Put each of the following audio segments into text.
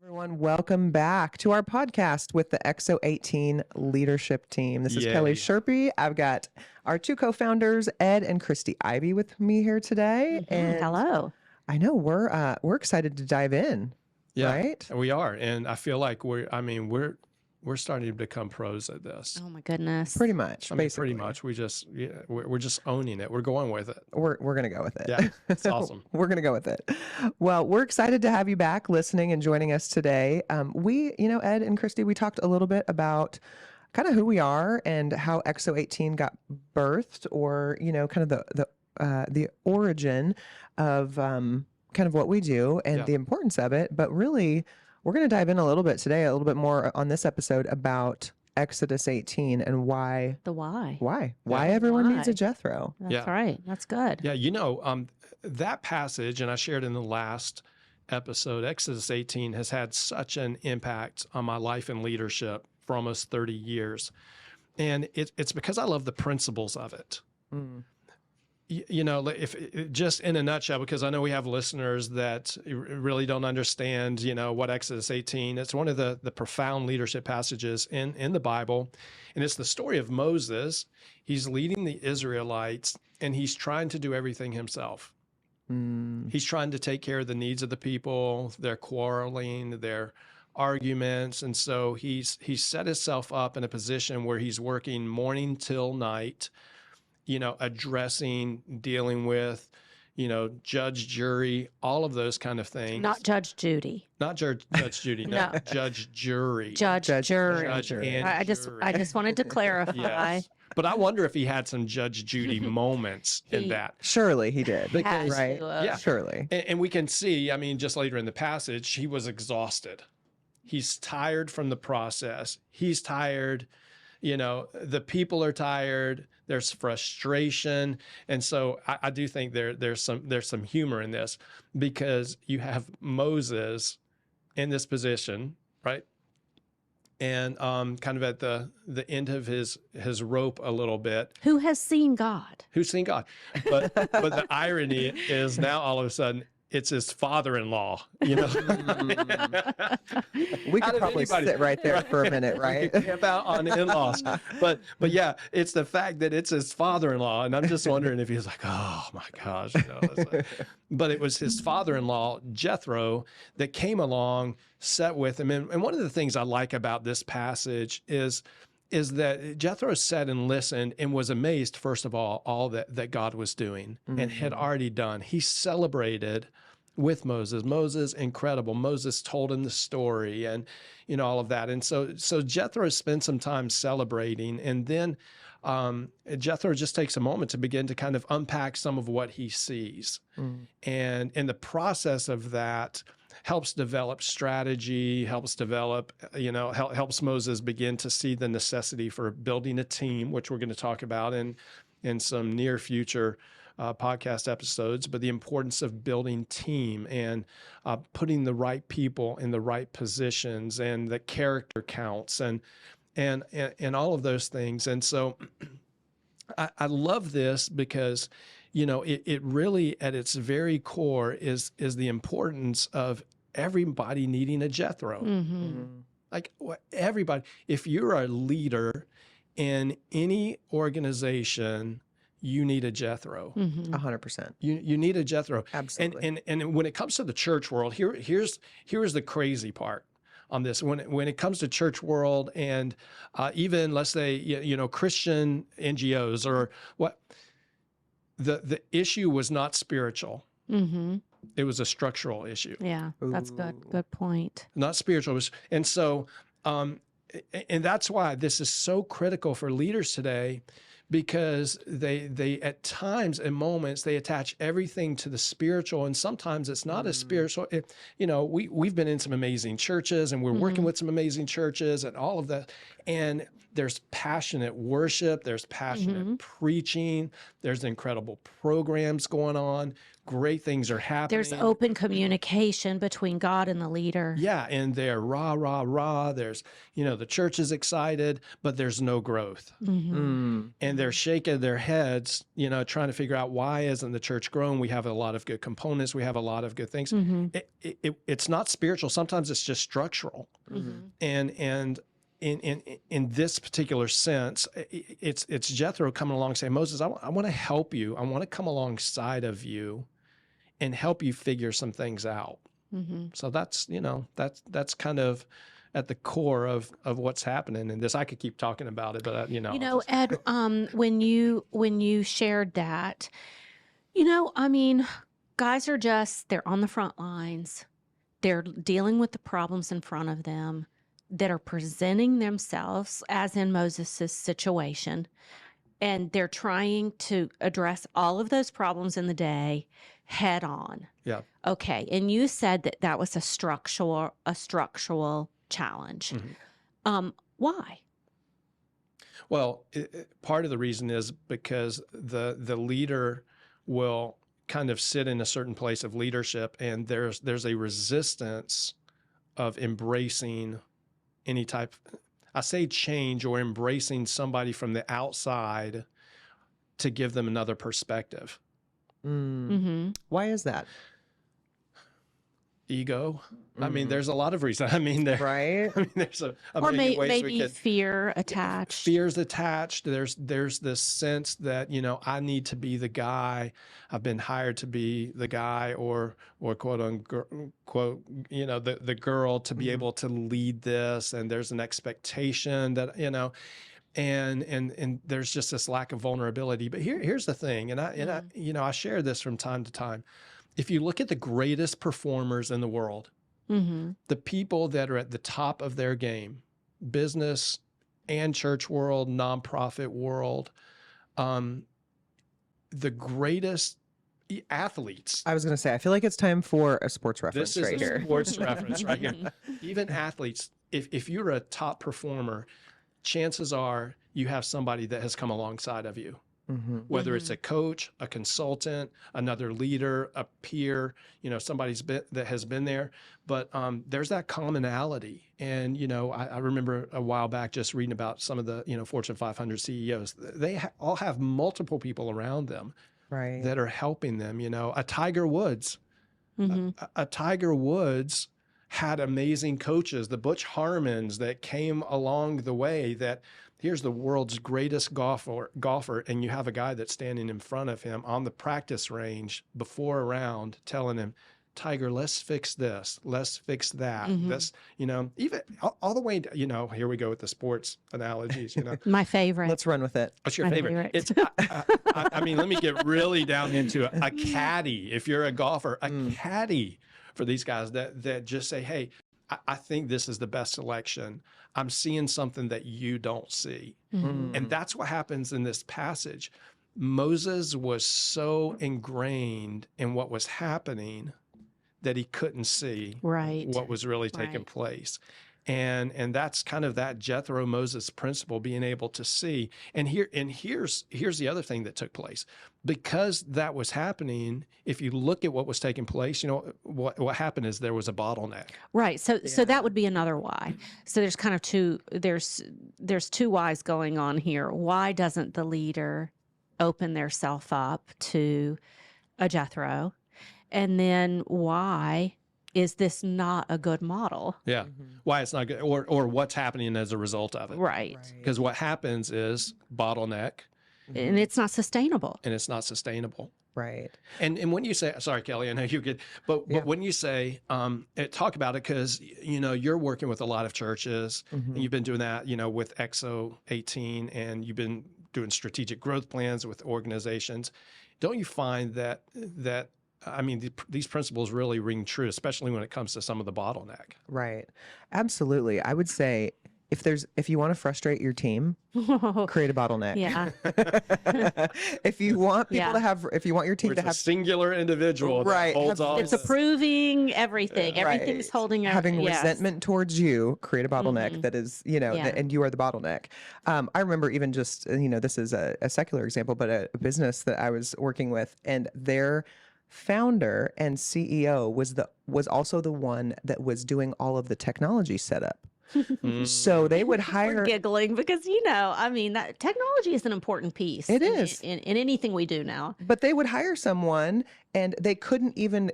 Everyone, welcome back to our podcast with the Exo18 leadership team. This is Kelly Yay. Sherpy. I've got our two co-founders, Ed and Christy Ivy, with me here today. And Hello. I know we're excited to dive in, Yeah, right? we are. And I feel like we're starting to become pros at this. Oh my goodness. Pretty much, I mean, basically. pretty much. We're just owning it. We're going with it. We're going to go with it. Yeah, it's awesome. We're going to go with it. Well, we're excited to have you back listening and joining us today. Ed and Christy, we talked a little bit about kind of who we are and how Exo18 got birthed, or, kind of the origin of kind of what we do and the importance of it. But really, we're going to dive in a little bit today, a little bit more on this episode about Exodus 18 and why. The why. Why everyone needs a Jethro. That's right. That's good. Yeah, that passage, and I shared in the last episode, Exodus 18 has had such an impact on my life and leadership for almost 30 years. And it's because I love the principles of it. Mm. If just in a nutshell, because I know we have listeners that really don't understand, what Exodus 18, it's one of the profound leadership passages in the Bible. And it's the story of Moses. He's leading the Israelites and he's trying to do everything himself. Mm. He's trying to take care of the needs of the people, their quarreling, their arguments. And so he's set himself up in a position where he's working morning till night, addressing, dealing with, judge, jury, all of those kind of things. Not Judge Judy. Not Judge Judy. No, judge, jury. Judge, jury. Judge and I just wanted to clarify. Yes. But I wonder if he had some Judge Judy moments in that. Surely he did. Right? Yeah. Surely. And we can see, just later in the passage, he was exhausted. He's tired from the process. He's tired. The people are tired. There's frustration. And so I do think there's some humor in this, because you have Moses in this position, right? And kind of at the end of his rope a little bit. Who has seen God? Who's seen God? But the irony is now all of a sudden it's his father-in-law, We could probably sit right there for a minute, right? Camp out on in-laws. But yeah, it's the fact that it's his father-in-law. And I'm just wondering if he's like, oh my gosh. But it was his father-in-law, Jethro, that came along, sat with him. And one of the things I like about this passage is that Jethro sat and listened and was amazed, first of all that God was doing and had already done. He celebrated with Moses. Moses, incredible. Moses told him the story and, all of that. And so Jethro spent some time celebrating. And then Jethro just takes a moment to begin to kind of unpack some of what he sees. And in the process of that, helps develop strategy, helps Moses begin to see the necessity for building a team, which we're going to talk about in some near future podcast episodes, but the importance of building team and putting the right people in the right positions, and the character counts and all of those things. And so I love this because it really at its very core is the importance of everybody needing a Jethro. Mm-hmm. Like everybody, if you're a leader in any organization, you need a Jethro. 100%. You need a Jethro. Absolutely. And when it comes to the church world, here's the crazy part on this. When it comes to church world and even let's say Christian NGOs or what, the issue was not spiritual. Mm-hmm. It was a structural issue. Yeah, that's good. Good point. Not spiritual. And so, and that's why this is so critical for leaders today, because they at times and moments they attach everything to the spiritual, and sometimes it's not as spiritual. We've been in some amazing churches, and we're working with some amazing churches, and all of that. And there's passionate worship, there's passionate preaching, there's incredible programs going on, great things are happening. There's open communication between God and the leader. Yeah, and they're rah, rah, rah. There's, the church is excited, but there's no growth. Mm. And they're shaking their heads, trying to figure out why isn't the church growing? We have a lot of good components. We have a lot of good things. It's not spiritual. Sometimes it's just structural. And in this particular sense, it's Jethro coming along saying, Moses, I want to help you. I want to come alongside of you and help you figure some things out. So that's kind of at the core of what's happening in this. I could keep talking about it, but Ed, when you shared that, guys are they're on the front lines. They're dealing with the problems in front of them that are presenting themselves, as in Moses's situation. And they're trying to address all of those problems in the day head on. Yeah. Okay. And you said that was a structural challenge. Why? Well, part of the reason is because the leader will kind of sit in a certain place of leadership, and there's a resistance of embracing any type, I say change, or embracing somebody from the outside to give them another perspective. Why is that? Ego. I mean, there's a lot of reasons. Right? There's a Or million ways we maybe could. fear attached. Fear's attached. There's this sense that, I need to be the guy. I've been hired to be the guy, or quote unquote, the girl to be able to lead this. And there's an expectation that, and there's just this lack of vulnerability. But here's the thing. And I share this from time to time. If you look at the greatest performers in the world, the people that are at the top of their game, business and church world, nonprofit world, the greatest athletes. I was going to say, I feel like it's time for a sports reference This is right a here. sports reference right here. Even athletes, if you're a top performer, chances are you have somebody that has come alongside of you. Whether it's a coach, a consultant, another leader, a peer, that has been there. But there's that commonality. And, I remember a while back just reading about some of the, Fortune 500 CEOs. They all have multiple people around them that are helping them. A Tiger Woods. A Tiger Woods had amazing coaches, the Butch Harmons that came along the way, that here's the world's greatest golfer, and you have a guy that's standing in front of him on the practice range before a round telling him, Tiger, let's fix this. Let's fix that. This, even all the way, here we go with the sports analogies, My favorite. Let's run with it. What's your My favorite? favorite. It's, I mean, let me get really down into it. A caddy, if you're a golfer, a caddy for these guys that just say, hey, I think this is the best selection. I'm seeing something that you don't see. And that's what happens in this passage. Moses was so ingrained in what was happening that he couldn't see what was really taking place. And that's kind of that Jethro Moses principle, being able to see. And here's the other thing that took place. Because that was happening, if you look at what was taking place, what happened is there was a bottleneck. Right. So that would be another why. So there's kind of there's two whys going on here. Why doesn't the leader open their self up to a Jethro? And then why is this not a good model? Yeah. Why it's not good, or what's happening as a result of it. Right. Because what happens is bottleneck. And it's not sustainable. And it's not sustainable. Right. And when you say, sorry, Kelly, I know you're good, but when you say, talk about it, because, you're working with a lot of churches, and you've been doing that, with Exo18, and you've been doing strategic growth plans with organizations. Don't you find that these principles really ring true, especially when it comes to some of the bottleneck? Right. Absolutely. I would say if you want to frustrate your team, create a bottleneck. Yeah. If you want people if you want your team Where to it's have a singular individual that holds all It's this. approving everything. Everything's holding up. having resentment towards you, create a bottleneck that is, and you are the bottleneck. I remember even just, this is a secular example, but a business that I was working with, and their founder and CEO was also the one that was doing all of the technology setup. So they would We're hire. giggling because, I mean, that technology is an important piece It is. in anything we do now. But they would hire someone and they couldn't even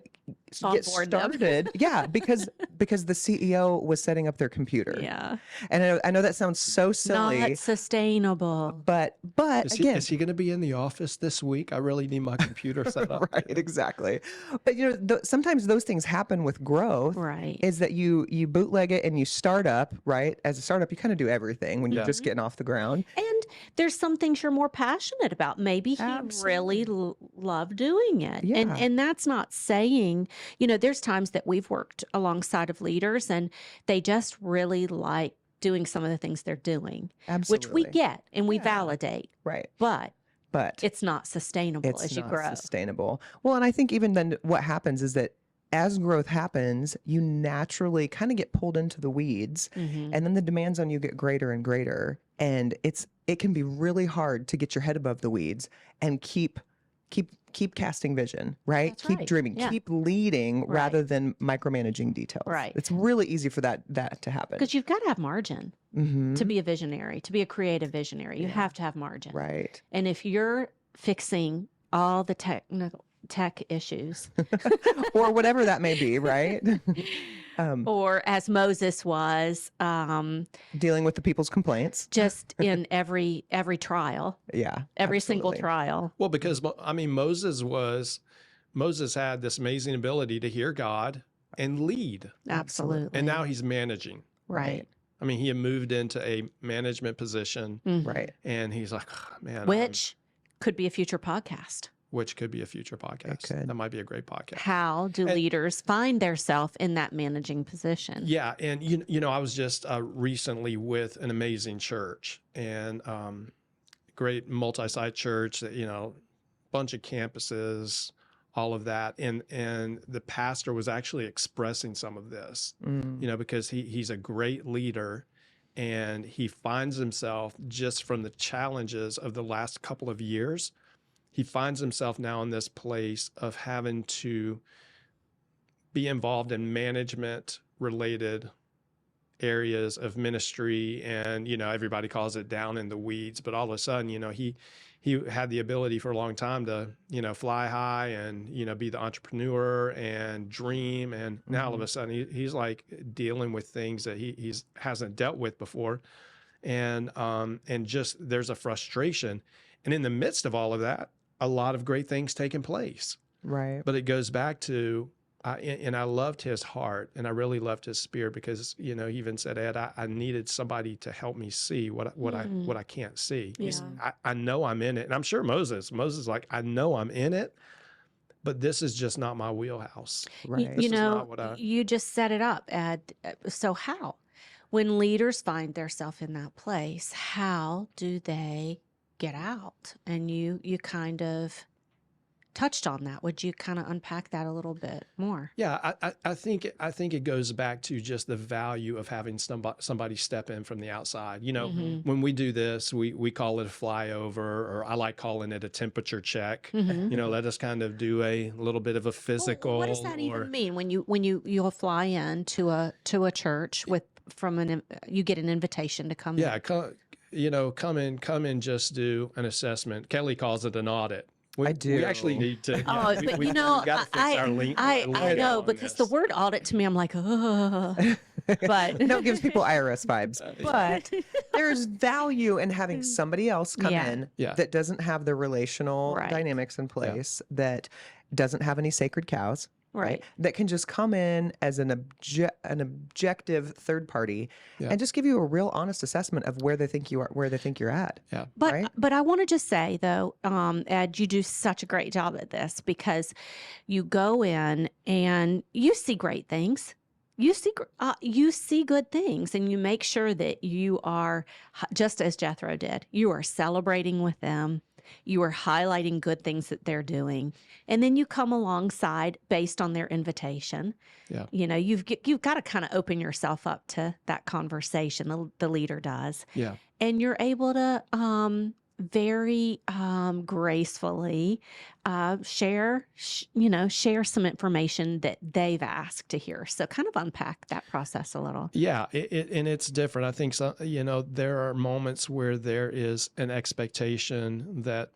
get Onboard them. started. Yeah, because the CEO was setting up their computer. Yeah. And I know that sounds so silly, Not sustainable. but again, Is he going to be in the office this week? I really need my computer set up. right, exactly. But sometimes those things happen with growth. Right. Is that you bootleg it and you start up, right? As a startup, you kind of do everything when you're Yeah. just getting off the ground. And there's some things you're more passionate about. Maybe he really loved doing it. Yeah. And that's not saying, there's times that we've worked alongside of leaders and they just really like doing some of the things they're doing, Absolutely. which we get and we Yeah. validate, Right. but But it's not sustainable it's as you not grow. sustainable. Well, and I think even then what happens is that as growth happens, you naturally kind of get pulled into the weeds, Mhm. and then the demands on you get greater and greater. And it can be really hard to get your head above the weeds and keep casting vision, right? That's Keep right. dreaming, Yeah. keep leading Right. rather than micromanaging details. Right. It's really easy for that to happen. Because you've got to have margin Hmm. to be a visionary, to be a creative visionary. You have to have margin. Right. And if you're fixing all the tech issues, Or whatever that may be, right? or as Moses was, Dealing with the people's complaints. just in every trial, Yeah. every single absolutely. trial. Well, because Moses had this amazing ability to hear God and lead. Absolutely. And now he's managing. right. I mean, he had moved into a management position Mhm. Right. and he's like, "Oh, man, Which could be a future podcast. which could be a future podcast. could. That might be a great podcast. How do And- leaders find themselves in that managing position? Yeah, and I was just recently with an amazing church and great multi-site church that bunch of campuses, all of that, and the pastor was actually expressing some of this, Mm. because he's a great leader, and he finds himself just from the challenges of the last couple of years, he finds himself now in this place of having to be involved in management related areas of ministry, and everybody calls it down in the weeds, but all of a sudden he had the ability for a long time to fly high and be the entrepreneur and dream, and now all of a sudden he's like dealing with things that he hasn't dealt with before, and just there's a frustration, and in the midst of all of that, a lot of great things taking place. Right. But it goes back to, and I loved his heart, and I really loved his spirit, because he even said, Ed, I needed somebody to help me see what I can't see. I know I'm in it, and I'm sure Moses like, I know I'm in it, but this is just not my wheelhouse. Right. This is not what you just set it up, Ed. So how, when leaders find themselves in that place, how do they get out? And you kind of touched on that. Would you kind of unpack that a little bit more? Yeah, I think it goes back to just the value of having somebody step in from the outside. When we do this, we call it a flyover, or I like calling it a temperature check. Let us kind of do a little bit of a physical. What does that even mean when you'll fly in to a church you get an invitation to come Yeah, in? come in, just do an assessment. Kelly calls it an audit. I do. We actually need to. Oh, but we gotta fix our link. I lingo know, on because this. the word audit to me, I'm like, oh, but No, it gives people IRS vibes. But there's value in having somebody else come Yeah. in Yeah. that doesn't have the relational Right. dynamics in place, that doesn't have any sacred cows, Right. That can just come in as an objective third party Yeah. and just give you a real honest assessment of where they think you are, where they think you're at. Yeah. But Right? but I want to just say though, Ed, you do such a great job at this, because you go in and you see great things. You see good things, and you make sure that you are, just as Jethro did, you are celebrating with them. You are highlighting good things that they're doing, and then you come alongside based on their invitation. Yeah. You've got to kind of open yourself up to that conversation. The leader does. Yeah. And you're able to very gracefully share some information that they've asked to hear. So kind of unpack that process a little. Yeah, and it's different. I think so, there are moments where there is an expectation that,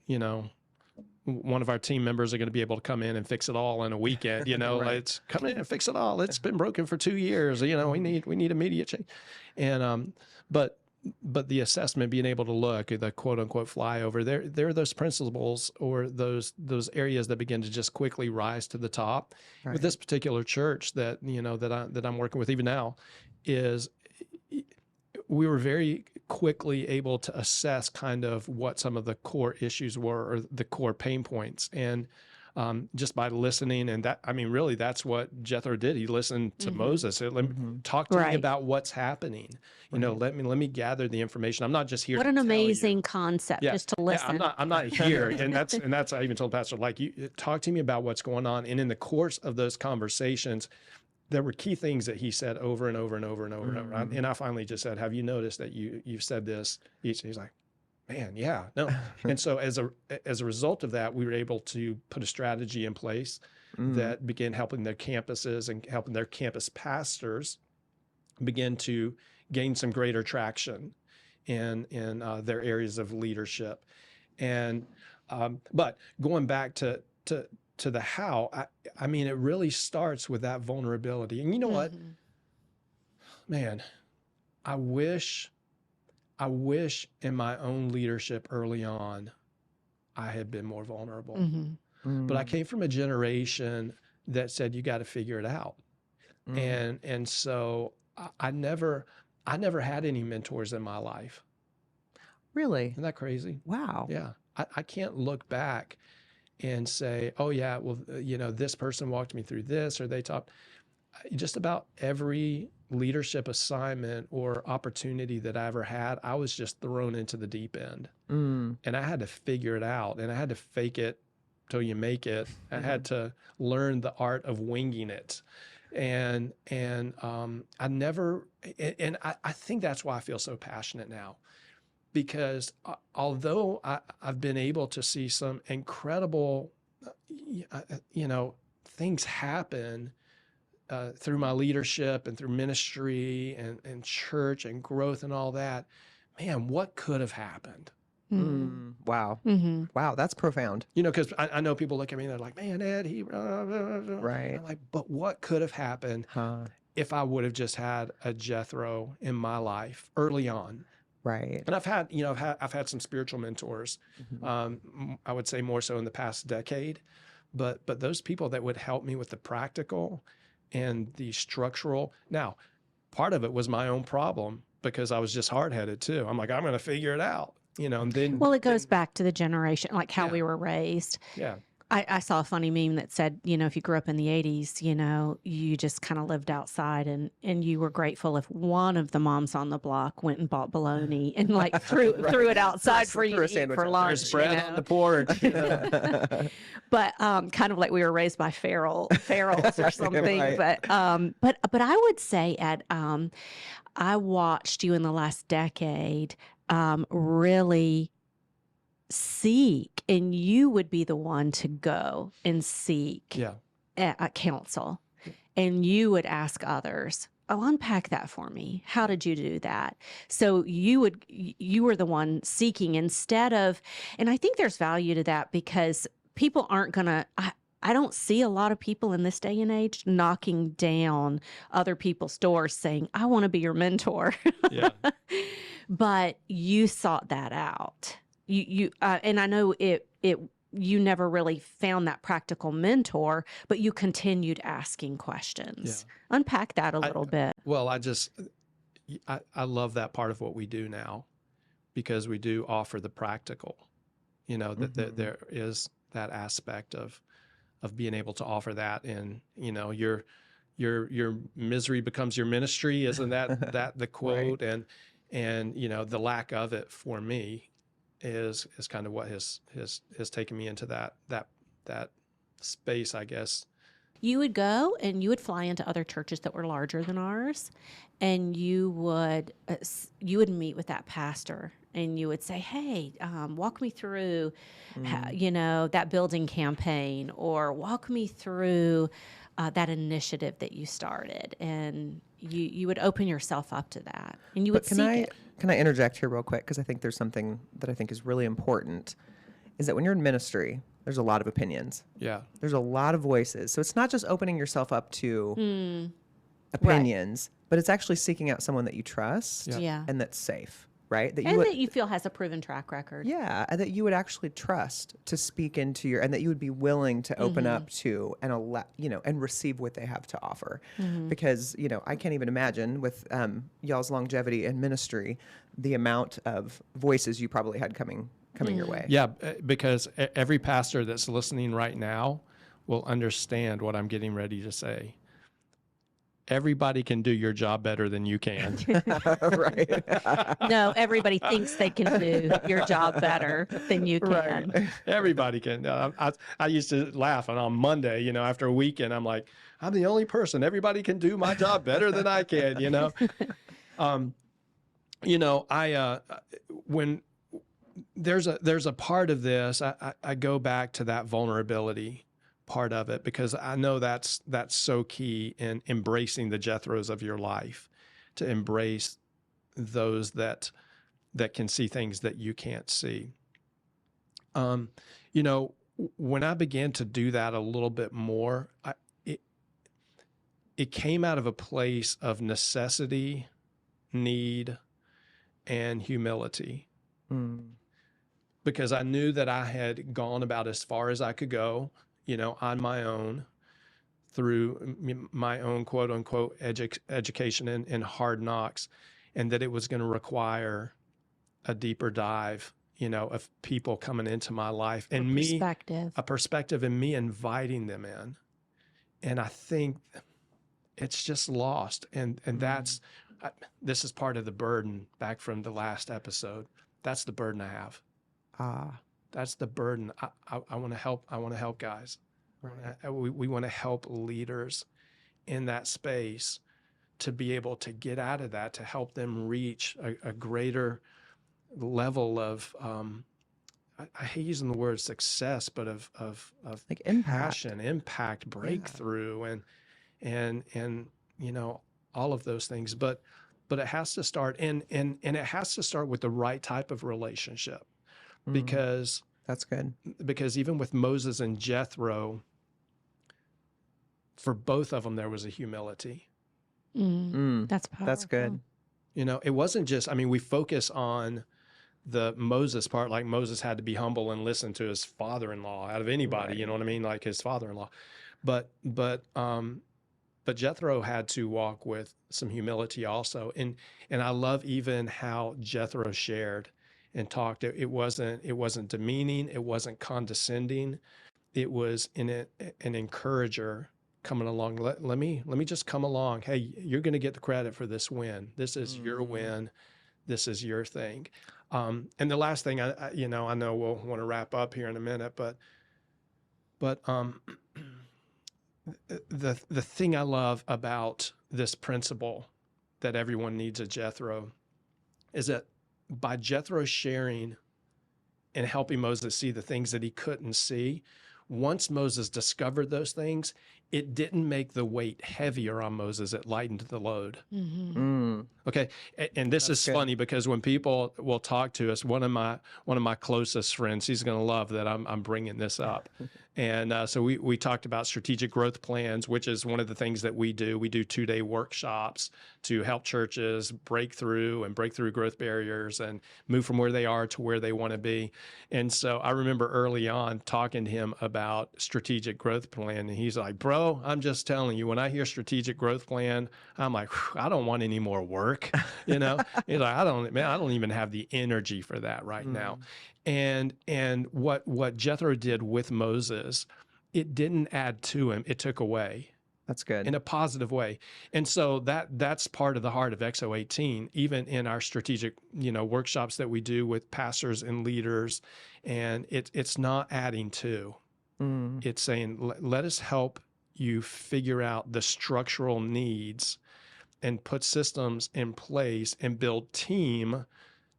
one of our team members are going to be able to come in and fix it all in a weekend. Right. It's come in and fix it all. It's been broken for 2 years. We need immediate change. And but the assessment, being able to look at the quote unquote flyover, there are those principles or those areas that begin to just quickly rise to the top. Right. With this particular church that that I'm working with even now, is we were very quickly able to assess kind of what some of the core issues were or the core pain points. And just by listening, and really that's what Jethro did. He listened to Moses. Said, let me talk to me about what's happening. Let me gather the information. I'm not just here. What to an tell amazing you. concept, Yeah. just to listen. Yeah, I'm not here, and that's I even told Pastor, you talk to me about what's going on. And in the course of those conversations, there were key things that he said over and over and over and over and over. And I finally just said, "Have you noticed that you've said this?" He's like, "Man, yeah, no." And so as a result of that, we were able to put a strategy in place that began helping their campuses and helping their campus pastors begin to gain some greater traction in their areas of leadership. And but going back to the how, I mean, it really starts with that vulnerability. And you know what, man, I wish in my own leadership early on, I had been more vulnerable. But I came from a generation that said, you got to figure it out. And so I never had any mentors in my life. Really? Isn't that crazy? Wow. Yeah. I can't look back and say, oh yeah, well, this person walked me through this, or they taught. Just about every leadership assignment or opportunity that I ever had, I was just thrown into the deep end. And I had to figure it out, and I had to fake it till you make it. I had to learn the art of winging it. And I never, and I think that's why I feel so passionate now. Because although I've been able to see some incredible, things happen through my leadership and through ministry and church and growth and all that, man, what could have happened? Wow. Wow, that's profound. Because I know people look at me and they're like, man, Ed, Right. I'm like, but what could have happened if I would have just had a Jethro in my life early on? Right. And I've had some spiritual mentors. I would say more so in the past decade, but those people that would help me with the practical and the structural. Now, part of it was my own problem because I was just hard-headed too. I'm like, I'm going to figure it out, and then. Well, it goes back to the generation, like how Yeah. we were raised. Yeah. I saw a funny meme that said, if you grew up in the 80s, you just kind of lived outside and you were grateful if one of the moms on the block went and bought bologna and like threw it outside for you to eat for lunch. There's bread on the porch. But kind of like we were raised by ferals or something. Right. But I would say, Ed, I watched you in the last decade really seek, and you would be the one to go and seek counsel, and you would ask others, oh, unpack that for me. How did you do that? So you were the one seeking instead of, and I think there's value to that because people aren't gonna, I don't see a lot of people in this day and age knocking down other people's doors saying, I want to be your mentor. Yeah. But you sought that out. And I know you never really found that practical mentor, but you continued asking questions. Yeah. Unpack that a little bit. Well, I love that part of what we do now because we do offer the practical, that there is that aspect of being able to offer that. And, your misery becomes your ministry. Isn't that the quote? Right. And, the lack of it for me is kind of what has taken me into that space, I guess, You would go and you would fly into other churches that were larger than ours, and you would meet with that pastor, and you would say, "Hey, walk me through, that building campaign, or walk me through that initiative that you started," and you would open yourself up to that, and you would But seek it. can I interject here real quick? Because I think there's something that I think is really important, is that when you're in ministry, there's a lot of opinions. Yeah. There's a lot of voices. So it's not just opening yourself up to Right. opinions, but it's actually seeking out someone that you trust Yeah. and that's safe, right? That you And would, that you feel has a proven track record. yeah, and that you would actually trust to speak into your, and that you would be willing to open up to and allow, and receive what they have to offer. Because, I can't even imagine with y'all's longevity in ministry, the amount of voices you probably had coming your way. Yeah, because every pastor that's listening right now will understand what I'm getting ready to say. Everybody can do your job better than you can. Right. No, everybody thinks they can do your job better than you can. Right. Everybody can. I used to laugh, and on Monday, after a weekend, I'm like, I'm the only person. Everybody can do my job better than I can. When there's a part of this, I go back to that vulnerability part of it, because I know that's so key in embracing the Jethros of your life, to embrace those that can see things that you can't see. When I began to do that a little bit more, it came out of a place of necessity, need, and humility. Because I knew that I had gone about as far as I could go, on my own, through my own quote unquote education and hard knocks, and that it was going to require a deeper dive, of people coming into my life and a perspective, and me inviting them in. And I think it's just lost. And this is part of the burden back from the last episode. That's the burden I have. That's the burden. I want to help. I want to help guys. Right. We want to help leaders in that space to be able to get out of that, to help them reach a greater level of, I hate using the word success, but of like impact. passion, impact, breakthrough, and all of those things. But it has to start, and it has to start with the right type of relationship. Because that's good. Because even with Moses and Jethro, for both of them, there was a humility. That's powerful. That's good. It wasn't just, we focus on the Moses part, like Moses had to be humble and listen to his father-in-law out of anybody, you know what I mean? Like his father-in-law. But Jethro had to walk with some humility also. And I love even how Jethro shared and talked. It wasn't demeaning. It wasn't condescending. It was an encourager coming along. Let me just come along. Hey, you're going to get the credit for this win. This is your win. This is your thing. And the last thing, I know we'll want to wrap up here in a minute, but the thing I love about this principle that everyone needs a Jethro is that by Jethro sharing and helping Moses see the things that he couldn't see, once Moses discovered those things, it didn't make the weight heavier on Moses. It lightened the load. Okay. And this is funny, because when people will talk to us, one of my closest friends, he's going to love that I'm bringing this up. And so we talked about strategic growth plans, which is one of the things that we do. We do 2-day workshops to help churches break through growth barriers and move from where they are to where they want to be. And so I remember early on talking to him about strategic growth plan, and he's like, "Bro, I'm just telling you, when I hear strategic growth plan, I'm like, I don't want any more work." He's like, I don't even have the energy for that right now. And what Jethro did with Moses, it didn't add to him, it took away. That's good. In a positive way. And so that's part of the heart of Exo18, even in our strategic, workshops that we do with pastors and leaders. And it's not adding to. It's saying, let us help you figure out the structural needs and put systems in place and build team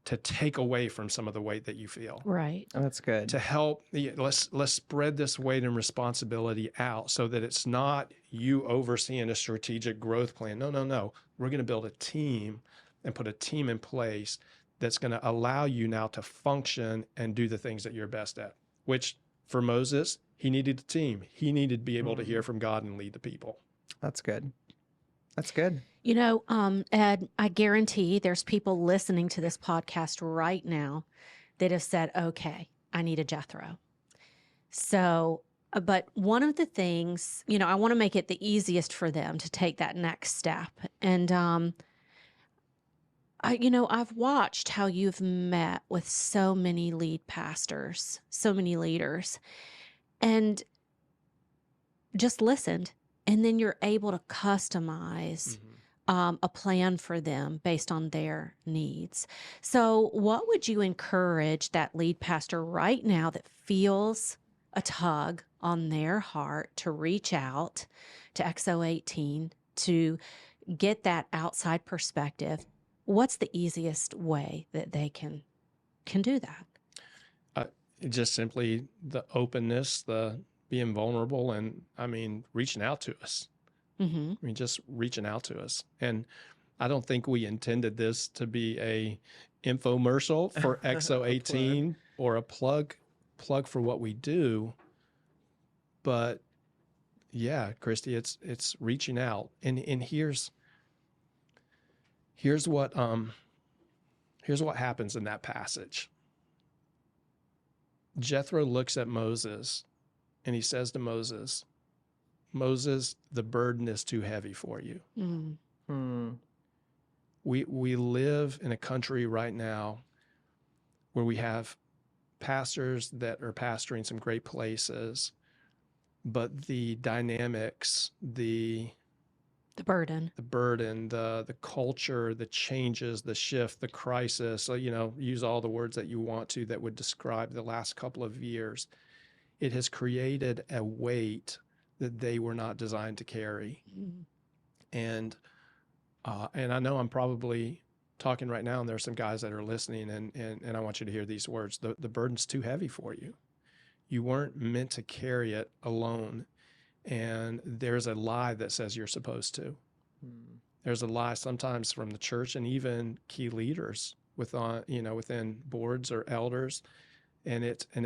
to take away from some of the weight that you feel. Right. Oh, that's good. To help, let's spread this weight and responsibility out so that it's not you overseeing a strategic growth plan. No. We're going to build a team and put a team in place that's going to allow you now to function and do the things that you're best at, which for Moses, he needed a team. He needed to be able to hear from God and lead the people. That's good. That's good. You know, Ed, I guarantee there's people listening to this podcast right now that have said, okay, I need a Jethro. So, but one of the things, you know, I want to make it the easiest for them to take that next step. And, I've watched how you've met with so many lead pastors, so many leaders, and just listened. And then you're able to customize a plan for them based on their needs. So what would you encourage that lead pastor right now that feels a tug on their heart to reach out to Exo18 to get that outside perspective? What's the easiest way that they can do that? Just simply the openness, the being vulnerable, and reaching out to us. Just reaching out to us. And I don't think we intended this to be a infomercial for Exo18 or a plug for what we do. But yeah, Christy, it's reaching out. And here's what happens in that passage. Jethro looks at Moses and he says to Moses, the burden is too heavy for you. We live in a country right now where we have pastors that are pastoring some great places, but the dynamics, the burden, the culture, the changes, the shift, the crisis, use all the words that you want to that would describe the last couple of years. It has created a weight that they were not designed to carry. And I know I'm probably talking right now, and there's some guys that are listening, and I want you to hear these words. The burden's too heavy for you. You weren't meant to carry it alone. And there's a lie that says you're supposed to. There's a lie sometimes from the church and even key leaders within boards or elders. And it's an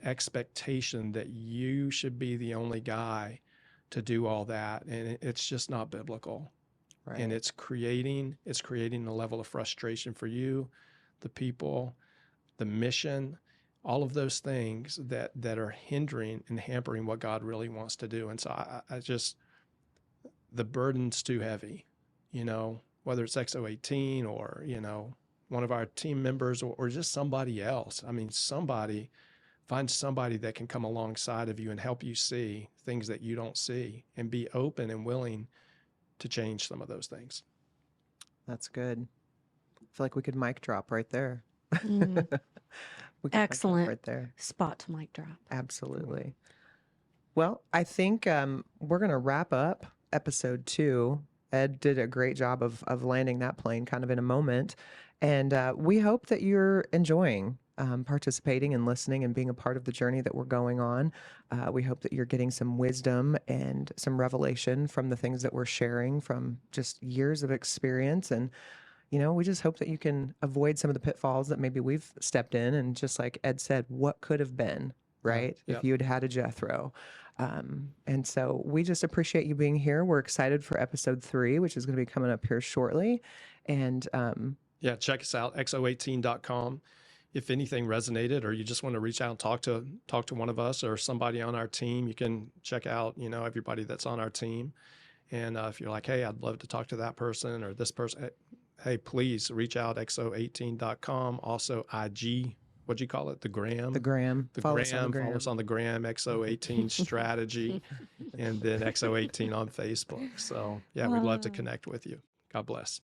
expectation that you should be the only guy to do all that. And it's just not biblical. Right. And it's creating a level of frustration for you, the people, the mission, all of those things that are hindering and hampering what God really wants to do. And so I just, the burden's too heavy, whether it's Exo18 or, one of our team members or just somebody else. Find somebody that can come alongside of you and help you see things that you don't see and be open and willing to change some of those things. That's good. I feel like we could mic drop right there. Excellent. Right there. Spot to mic drop. Absolutely. Well, I think we're going to wrap up episode 2. Ed did a great job of landing that plane kind of in a moment. And we hope that you're enjoying participating and listening and being a part of the journey that we're going on. We hope that you're getting some wisdom and some revelation from the things that we're sharing from just years of experience. And we just hope that you can avoid some of the pitfalls that maybe we've stepped in. And just like Ed said, what could have been, right? Yeah. If you had had a Jethro. And so we just appreciate you being here. We're excited for episode 3, which is going to be coming up here shortly. And check us out, exo18.com. If anything resonated or you just want to reach out and talk to one of us or somebody on our team, you can check out, everybody that's on our team. And if you're like, hey, I'd love to talk to that person or this person, hey, please reach out, exo18.com. Also, IG, what'd you call it? The Gram? The Gram. Follow us on the Gram, Exo18 Strategy, and then Exo18 on Facebook. So, yeah, we'd love to connect with you. God bless.